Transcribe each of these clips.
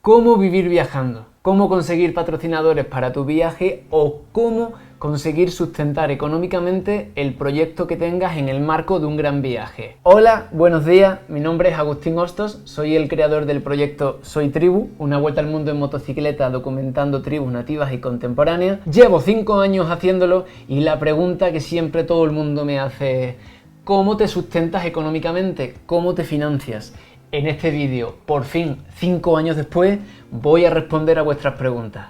cómo vivir viajando, cómo conseguir patrocinadores para tu viaje o cómo conseguir sustentar económicamente el proyecto que tengas en el marco de un gran viaje. Hola, buenos días, mi nombre es Agustín Hostos, soy el creador del proyecto Soy Tribu, una vuelta al mundo en motocicleta documentando tribus nativas y contemporáneas. Llevo 5 años haciéndolo y la pregunta que siempre todo el mundo me hace es ¿cómo te sustentas económicamente? ¿Cómo te financias? En este vídeo, por fin, 5 años después, voy a responder a vuestras preguntas.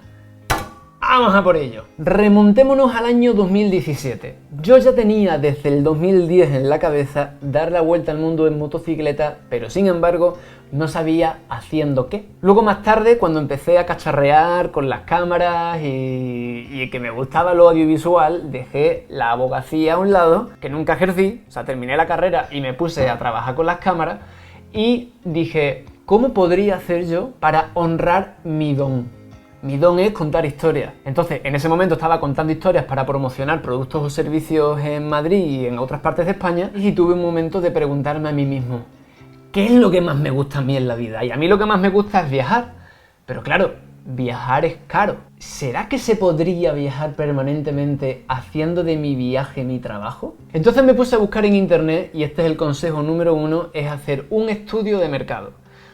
¡Vamos a por ello! Remontémonos al año 2017. Yo ya tenía desde el 2010 en la cabeza dar la vuelta al mundo en motocicleta, pero sin embargo no sabía haciendo qué. Luego más tarde, cuando empecé a cacharrear con las cámaras y que me gustaba lo audiovisual, dejé la abogacía a un lado, que nunca ejercí, o sea, terminé la carrera y me puse a trabajar con las cámaras y dije, ¿cómo podría hacer yo para honrar mi don? Mi don es contar historias. Entonces, en ese momento estaba contando historias para promocionar productos o servicios en Madrid y en otras partes de España y tuve un momento de preguntarme a mí mismo, ¿qué es lo que más me gusta a mí en la vida? Y a mí lo que más me gusta es viajar. Pero claro, viajar es caro. ¿Será que se podría viajar permanentemente haciendo de mi viaje mi trabajo? Entonces me puse a buscar en internet y este es el consejo número 1, es hacer un estudio de mercado.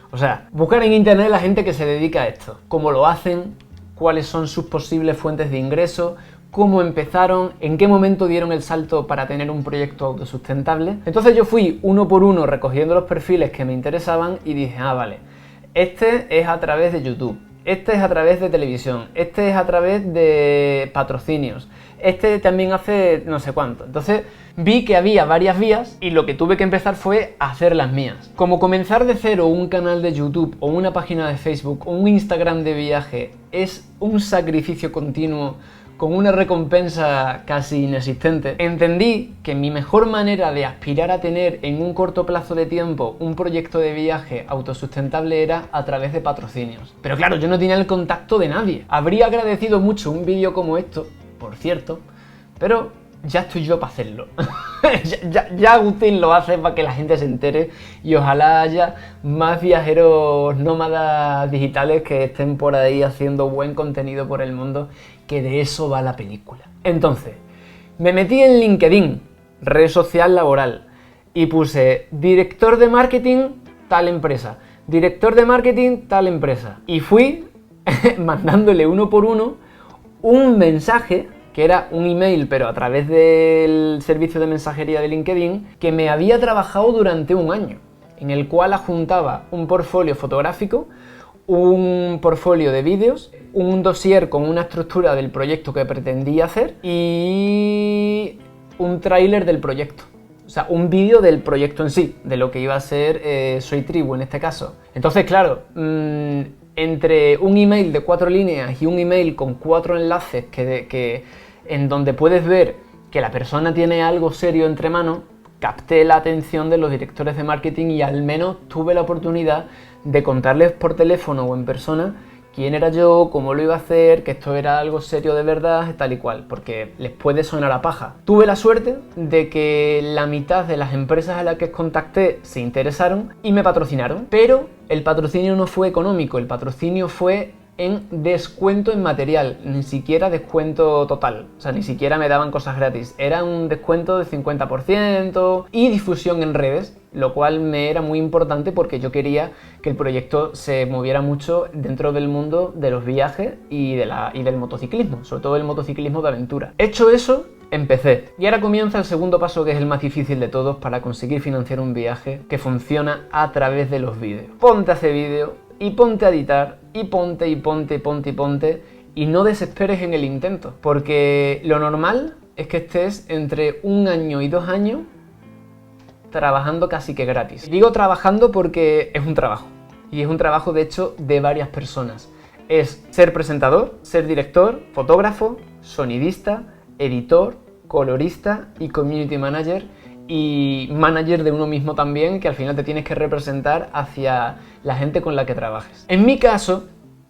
O sea, buscar en internet la gente que se dedica a esto, cómo lo hacen, cuáles son sus posibles fuentes de ingreso, cómo empezaron, en qué momento dieron el salto para tener un proyecto autosustentable. Entonces yo fui uno por uno recogiendo los perfiles que me interesaban y dije, vale, este es a través de YouTube, este es a través de televisión, este es a través de patrocinios, este también hace no sé cuánto. Entonces vi que había varias vías y lo que tuve que empezar fue a hacer las mías. Como comenzar de cero un canal de YouTube o una página de Facebook o un Instagram de viaje es un sacrificio continuo con una recompensa casi inexistente, entendí que mi mejor manera de aspirar a tener en un corto plazo de tiempo un proyecto de viaje autosustentable era a través de patrocinios. Pero claro, yo no tenía el contacto de nadie. Habría agradecido mucho un vídeo como esto, por cierto, pero ya estoy yo para hacerlo. ya Agustín lo hace para que la gente se entere y ojalá haya más viajeros nómadas digitales que estén por ahí haciendo buen contenido por el mundo, que de eso va la película. Entonces, me metí en LinkedIn, red social laboral, y puse director de marketing tal empresa, director de marketing tal empresa, y fui mandándole uno por uno un mensaje que era un email, pero a través del servicio de mensajería de LinkedIn, que me había trabajado durante un año, en el cual adjuntaba un portfolio fotográfico, un portfolio de vídeos, un dossier con una estructura del proyecto que pretendía hacer y un tráiler del proyecto. O sea, un vídeo del proyecto en sí, de lo que iba a ser Soy Tribu en este caso. Entonces, claro, entre un email de 4 líneas y un email con 4 enlaces en donde puedes ver que la persona tiene algo serio entre manos, capté la atención de los directores de marketing y al menos tuve la oportunidad de contarles por teléfono o en persona quién era yo, cómo lo iba a hacer, que esto era algo serio de verdad, tal y cual, porque les puede sonar a paja. Tuve la suerte de que la mitad de las empresas a las que contacté se interesaron y me patrocinaron, pero el patrocinio no fue económico, el patrocinio fue en descuento en material, ni siquiera descuento total, o sea, ni siquiera me daban cosas gratis, era un descuento de 50% y difusión en redes, lo cual me era muy importante porque yo quería que el proyecto se moviera mucho dentro del mundo de los viajes y del motociclismo, sobre todo el motociclismo de aventura. Hecho eso, empecé. Y ahora comienza el segundo paso, que es el más difícil de todos para conseguir financiar un viaje, que funciona a través de los vídeos. Ponte a hacer vídeo y ponte a editar y ponte y no desesperes en el intento, porque lo normal es que estés entre 1 año y 2 años trabajando casi que gratis. Digo trabajando porque es un trabajo, y es un trabajo de hecho de varias personas. Es ser presentador, ser director, fotógrafo, sonidista, editor, colorista y community manager, y manager de uno mismo también, que al final te tienes que representar hacia la gente con la que trabajes. En mi caso,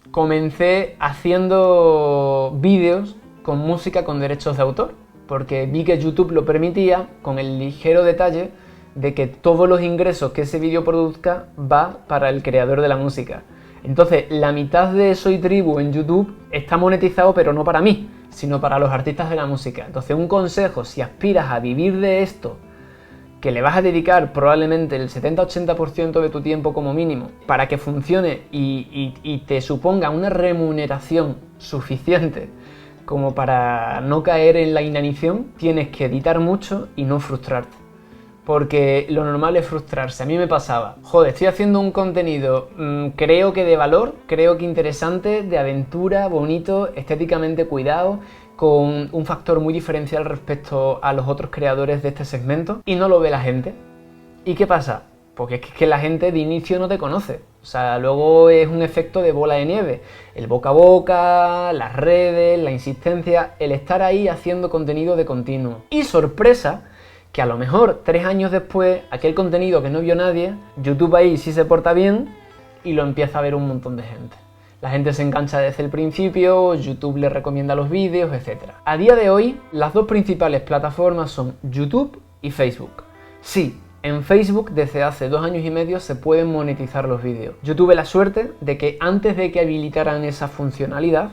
comencé haciendo vídeos con música con derechos de autor, porque vi que YouTube lo permitía, con el ligero detalle de que todos los ingresos que ese vídeo produzca va para el creador de la música. Entonces, la mitad de Soy Tribu en YouTube está monetizado, pero no para mí, sino para los artistas de la música. Entonces, un consejo, si aspiras a vivir de esto, que le vas a dedicar probablemente el 70-80% de tu tiempo como mínimo, para que funcione y te suponga una remuneración suficiente como para no caer en la inanición, tienes que editar mucho y no frustrarte. Porque lo normal es frustrarse. A mí me pasaba, joder, estoy haciendo un contenido, creo que de valor, creo que interesante, de aventura, bonito, estéticamente cuidado, con un factor muy diferencial respecto a los otros creadores de este segmento, y no lo ve la gente. ¿Y qué pasa? Porque es que la gente de inicio no te conoce. O sea, luego es un efecto de bola de nieve. El boca a boca, las redes, la insistencia, el estar ahí haciendo contenido de continuo. Y sorpresa, que a lo mejor 3 años después, aquel contenido que no vio nadie, YouTube ahí sí se porta bien y lo empieza a ver un montón de gente. La gente se engancha desde el principio, YouTube le recomienda los vídeos, etc. A día de hoy, las dos principales plataformas son YouTube y Facebook. Sí, en Facebook desde hace 2 años y medio se pueden monetizar los vídeos. Yo tuve la suerte de que antes de que habilitaran esa funcionalidad,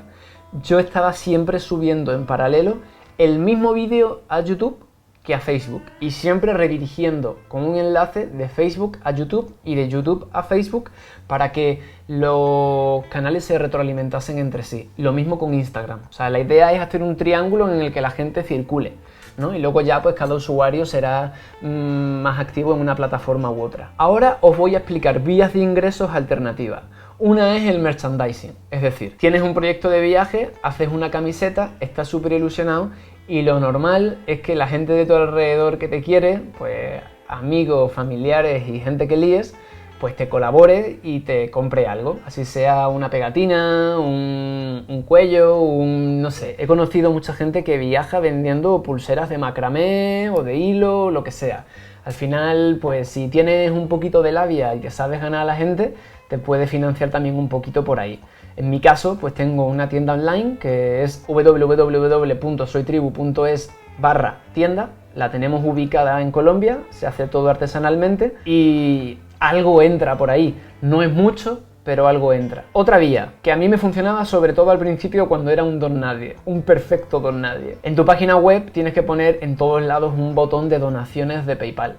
yo estaba siempre subiendo en paralelo el mismo vídeo a YouTube que a Facebook, y siempre redirigiendo con un enlace de Facebook a YouTube y de YouTube a Facebook para que los canales se retroalimentasen entre sí. Lo mismo con Instagram. O sea, la idea es hacer un triángulo en el que la gente circule, ¿no? Y luego ya pues cada usuario será más activo en una plataforma u otra. Ahora os voy a explicar vías de ingresos alternativas. Una es el merchandising, es decir, tienes un proyecto de viaje, haces una camiseta, estás súper ilusionado y lo normal es que la gente de tu alrededor que te quiere, pues amigos, familiares y gente que líes, pues te colabore y te compre algo, así sea una pegatina, un cuello, no sé. He conocido mucha gente que viaja vendiendo pulseras de macramé o de hilo, lo que sea. Al final, pues si tienes un poquito de labia y te sabes ganar a la gente, te puede financiar también un poquito por ahí. En mi caso, pues tengo una tienda online que es www.soytribu.es/tienda. La tenemos ubicada en Colombia, se hace todo artesanalmente y algo entra por ahí. No es mucho, pero algo entra. Otra vía, que a mí me funcionaba sobre todo al principio cuando era un don nadie, un perfecto don nadie. En tu página web tienes que poner en todos lados un botón de donaciones de PayPal.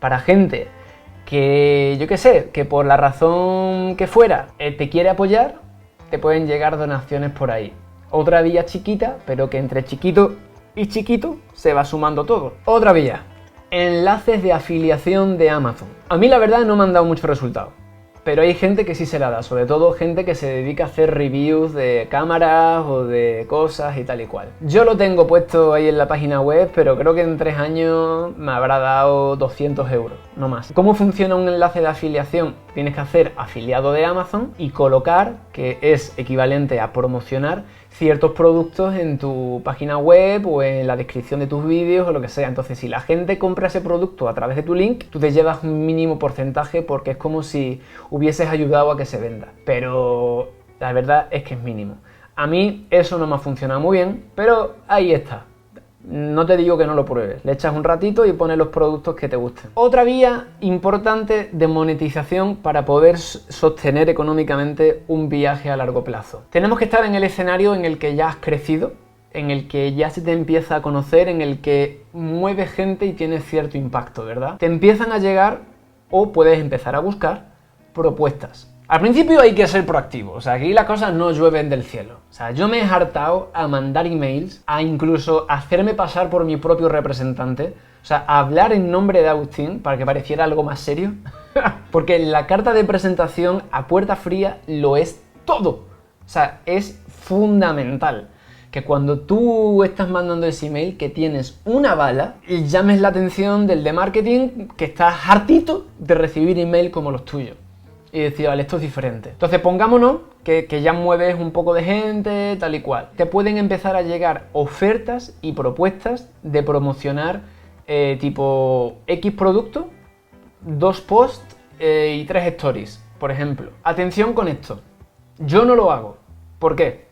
Para gente que, yo qué sé, que por la razón que fuera te quiere apoyar, te pueden llegar donaciones por ahí. Otra vía chiquita, pero que entre chiquito y chiquito se va sumando todo. Otra vía, enlaces de afiliación de Amazon. A mí la verdad no me han dado mucho resultado, pero hay gente que sí se la da, sobre todo gente que se dedica a hacer reviews de cámaras o de cosas y tal y cual. Yo lo tengo puesto ahí en la página web, pero creo que en 3 años me habrá dado 200 euros, no más. ¿Cómo funciona un enlace de afiliación? Tienes que hacer afiliado de Amazon y colocar, que es equivalente a promocionar, ciertos productos en tu página web o en la descripción de tus vídeos o lo que sea. Entonces, si la gente compra ese producto a través de tu link, tú te llevas un mínimo porcentaje porque es como si hubieses ayudado a que se venda. Pero la verdad es que es mínimo. A mí eso no me ha funcionado muy bien, pero ahí está. No te digo que no lo pruebes, le echas un ratito y pones los productos que te gusten. Otra vía importante de monetización para poder sostener económicamente un viaje a largo plazo. Tenemos que estar en el escenario en el que ya has crecido, en el que ya se te empieza a conocer, en el que mueves gente y tienes cierto impacto, ¿verdad? Te empiezan a llegar, o puedes empezar a buscar, propuestas. Al principio hay que ser proactivo, o sea, aquí las cosas no llueven del cielo. O sea, yo me he hartado a mandar emails, a incluso hacerme pasar por mi propio representante, o sea, a hablar en nombre de Agustín para que pareciera algo más serio, porque la carta de presentación a puerta fría lo es todo. O sea, es fundamental que cuando tú estás mandando ese email, que tienes una bala, y llames la atención del de marketing que está hartito de recibir email como los tuyos. Y decir, vale, esto es diferente. Entonces pongámonos que ya mueves un poco de gente, tal y cual. Te pueden empezar a llegar ofertas y propuestas de promocionar tipo X producto, 2 posts y 3 stories, por ejemplo. Atención con esto. Yo no lo hago. ¿Por qué?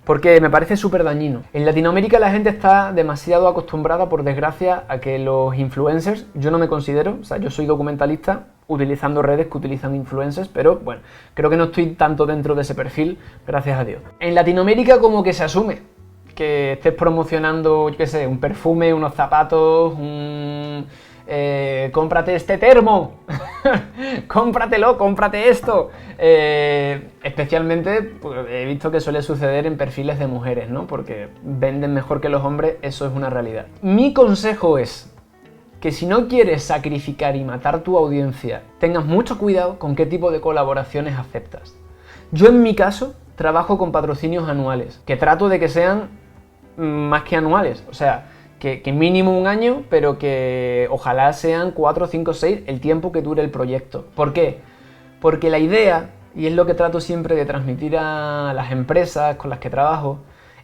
porque me parece súper dañino. En Latinoamérica la gente está demasiado acostumbrada, por desgracia, a que los influencers, yo no me considero, o sea, yo soy documentalista utilizando redes que utilizan influencers, pero bueno, creo que no estoy tanto dentro de ese perfil, gracias a Dios. En Latinoamérica como que se asume que estés promocionando, yo qué sé, un perfume, unos zapatos, cómprate este termo, cómpratelo, cómprate esto. Especialmente pues, he visto que suele suceder en perfiles de mujeres, ¿no? Porque venden mejor que los hombres, eso es una realidad. Mi consejo es que si no quieres sacrificar y matar tu audiencia, tengas mucho cuidado con qué tipo de colaboraciones aceptas. Yo en mi caso trabajo con patrocinios anuales, que trato de que sean más que anuales, o sea, que mínimo un año, pero que ojalá sean 4, 5, 6, el tiempo que dure el proyecto. ¿Por qué? Porque la idea, y es lo que trato siempre de transmitir a las empresas con las que trabajo,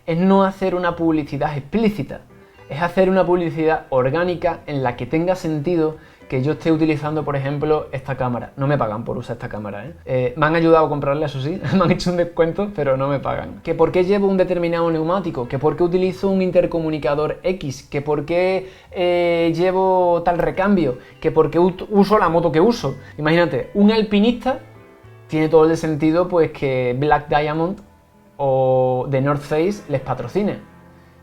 es no hacer una publicidad explícita, es hacer una publicidad orgánica en la que tenga sentido que yo esté utilizando, por ejemplo, esta cámara. No me pagan por usar esta cámara, ¿eh? Me han ayudado a comprarla, eso sí, me han hecho un descuento, pero no me pagan. Que por qué llevo un determinado neumático, que por qué utilizo un intercomunicador X, que por qué llevo tal recambio, que por qué uso la moto que uso. Imagínate, un alpinista tiene todo el sentido pues que Black Diamond o The North Face les patrocine.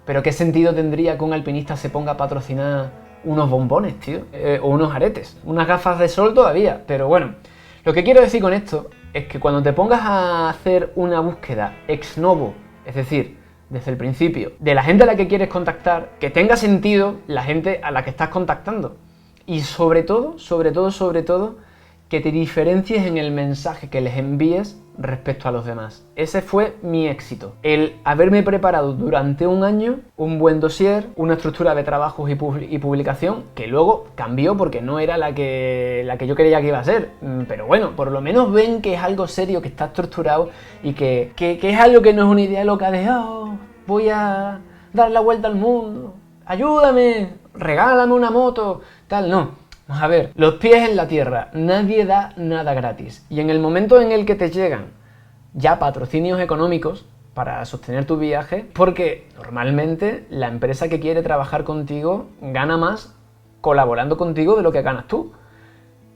Pero ¿qué sentido tendría que un alpinista se ponga a patrocinar unos bombones, tío? O unos aretes. Unas gafas de sol todavía. Pero bueno, lo que quiero decir con esto es que cuando te pongas a hacer una búsqueda ex novo, es decir, desde el principio, de la gente a la que quieres contactar, que tenga sentido la gente a la que estás contactando. Y sobre todo, que te diferencies en el mensaje que les envíes respecto a los demás. Ese fue mi éxito. El haberme preparado durante un año un buen dossier, una estructura de trabajos y publicación, que luego cambió porque no era la que yo creía que iba a ser. Pero bueno, por lo menos ven que es algo serio, que está estructurado y que es algo que no es una idea loca de oh, voy a dar la vuelta al mundo, ayúdame, regálame una moto, tal, no. Vamos a ver, los pies en la tierra, nadie da nada gratis. Y en el momento en el que te llegan ya patrocinios económicos para sostener tu viaje, porque normalmente la empresa que quiere trabajar contigo gana más colaborando contigo de lo que ganas tú.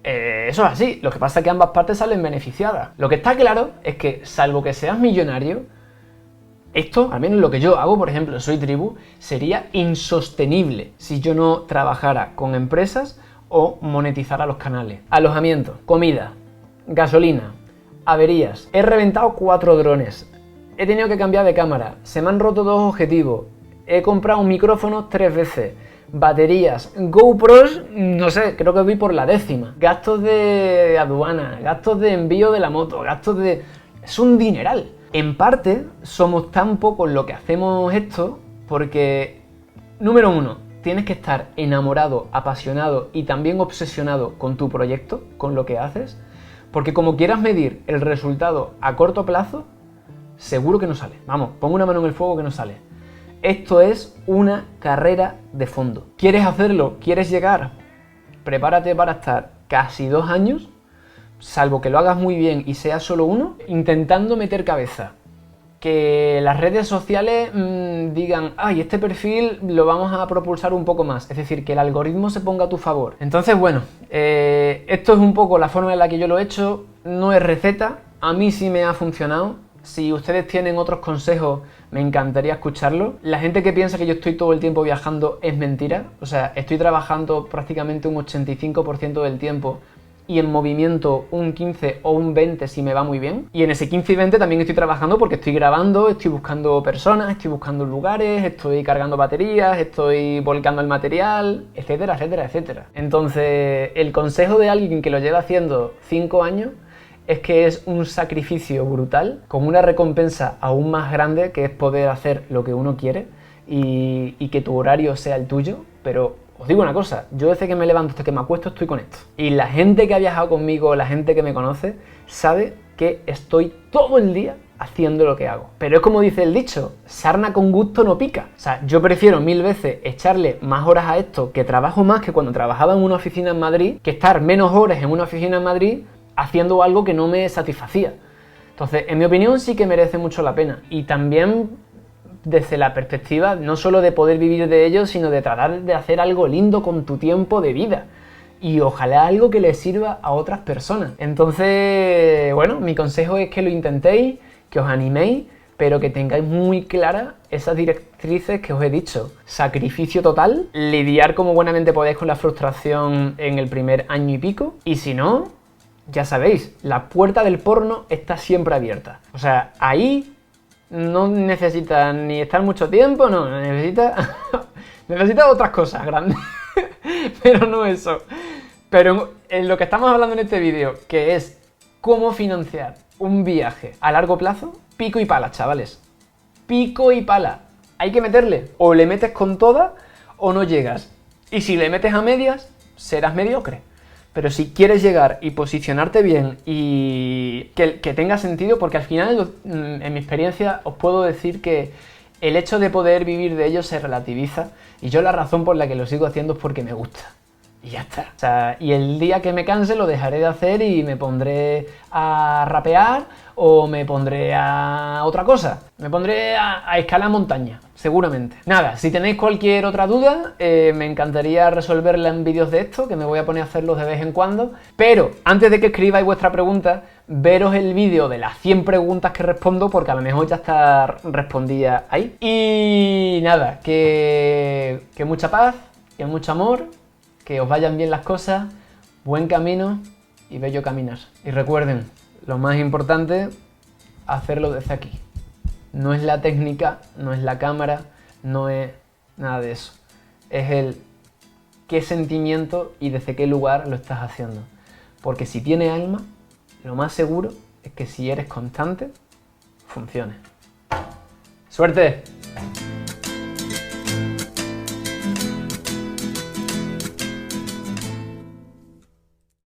Eso es así, lo que pasa es que ambas partes salen beneficiadas. Lo que está claro es que, salvo que seas millonario, esto, al menos lo que yo hago, por ejemplo, Soy Tribu, sería insostenible si yo no trabajara con empresas o monetizar a los canales. Alojamiento, comida, gasolina, averías. He reventado 4 drones. He tenido que cambiar de cámara. Se me han roto 2 objetivos. He comprado un micrófono 3 veces. Baterías, GoPros, no sé, creo que voy por la 10ª. Gastos de aduana, gastos de envío de la moto, gastos de... Es un dineral. En parte, somos tan pocos los que hacemos esto porque, número 1, tienes que estar enamorado, apasionado y también obsesionado con tu proyecto, con lo que haces, porque como quieras medir el resultado a corto plazo, seguro que no sale. Vamos, pon una mano en el fuego que no sale. Esto es una carrera de fondo. ¿Quieres hacerlo? ¿Quieres llegar? Prepárate para estar casi 2 años, salvo que lo hagas muy bien y sea solo uno, intentando meter cabeza. Que las redes sociales digan, ay, este perfil lo vamos a propulsar un poco más, es decir, que el algoritmo se ponga a tu favor. Entonces, bueno, esto es un poco la forma en la que yo lo he hecho, no es receta, a mí sí me ha funcionado. Si ustedes tienen otros consejos, me encantaría escucharlo. La gente que piensa que yo estoy todo el tiempo viajando es mentira, o sea, estoy trabajando prácticamente un 85% del tiempo y en movimiento un 15 o un 20 si me va muy bien. Y en ese 15 y 20 también estoy trabajando porque estoy grabando, estoy buscando personas, estoy buscando lugares, estoy cargando baterías, estoy volcando el material, etcétera, etcétera, etcétera. Entonces, el consejo de alguien que lo lleva haciendo 5 años es que es un sacrificio brutal con una recompensa aún más grande, que es poder hacer lo que uno quiere y que tu horario sea el tuyo, pero... Os digo una cosa, yo desde que me levanto hasta que me acuesto estoy con esto. Y la gente que ha viajado conmigo, la gente que me conoce, sabe que estoy todo el día haciendo lo que hago. Pero es como dice el dicho, sarna con gusto no pica. O sea, yo prefiero 1000 veces echarle más horas a esto, que trabajo más que cuando trabajaba en una oficina en Madrid, que estar menos horas en una oficina en Madrid haciendo algo que no me satisfacía. Entonces, en mi opinión sí que merece mucho la pena. Y también desde la perspectiva no solo de poder vivir de ello, sino de tratar de hacer algo lindo con tu tiempo de vida. Y ojalá algo que les sirva a otras personas. Entonces, bueno, mi consejo es que lo intentéis, que os animéis, pero que tengáis muy claras esas directrices que os he dicho. Sacrificio total, lidiar como buenamente podéis con la frustración en el primer año y pico, y si no, ya sabéis, la puerta del porno está siempre abierta. O sea, ahí no necesitas ni estar mucho tiempo, no, necesitas otras cosas grandes, pero no eso. Pero en lo que estamos hablando en este vídeo, que es cómo financiar un viaje a largo plazo, pico y pala, chavales. Pico y pala. Hay que meterle. O le metes con toda o no llegas. Y si le metes a medias, serás mediocre. Pero si quieres llegar y posicionarte bien y que tenga sentido, porque al final, en mi experiencia, os puedo decir que el hecho de poder vivir de ello se relativiza. Y yo la razón por la que lo sigo haciendo es porque me gusta. Y ya está. O sea, y el día que me canse lo dejaré de hacer y me pondré a rapear o me pondré a otra cosa. Me pondré a escalar montaña, seguramente. Nada, si tenéis cualquier otra duda, me encantaría resolverla en vídeos de esto, que me voy a poner a hacerlos de vez en cuando. Pero antes de que escribáis vuestra pregunta, veros el vídeo de las 100 preguntas que respondo, porque a lo mejor ya está respondida ahí. Y nada, que mucha paz, que mucho amor, que os vayan bien las cosas, buen camino y bello caminar. Y recuerden, lo más importante, hacerlo desde aquí. No es la técnica, no es la cámara, no es nada de eso. Es el qué sentimiento y desde qué lugar lo estás haciendo. Porque si tiene alma, lo más seguro es que si eres constante, funcione. ¡Suerte!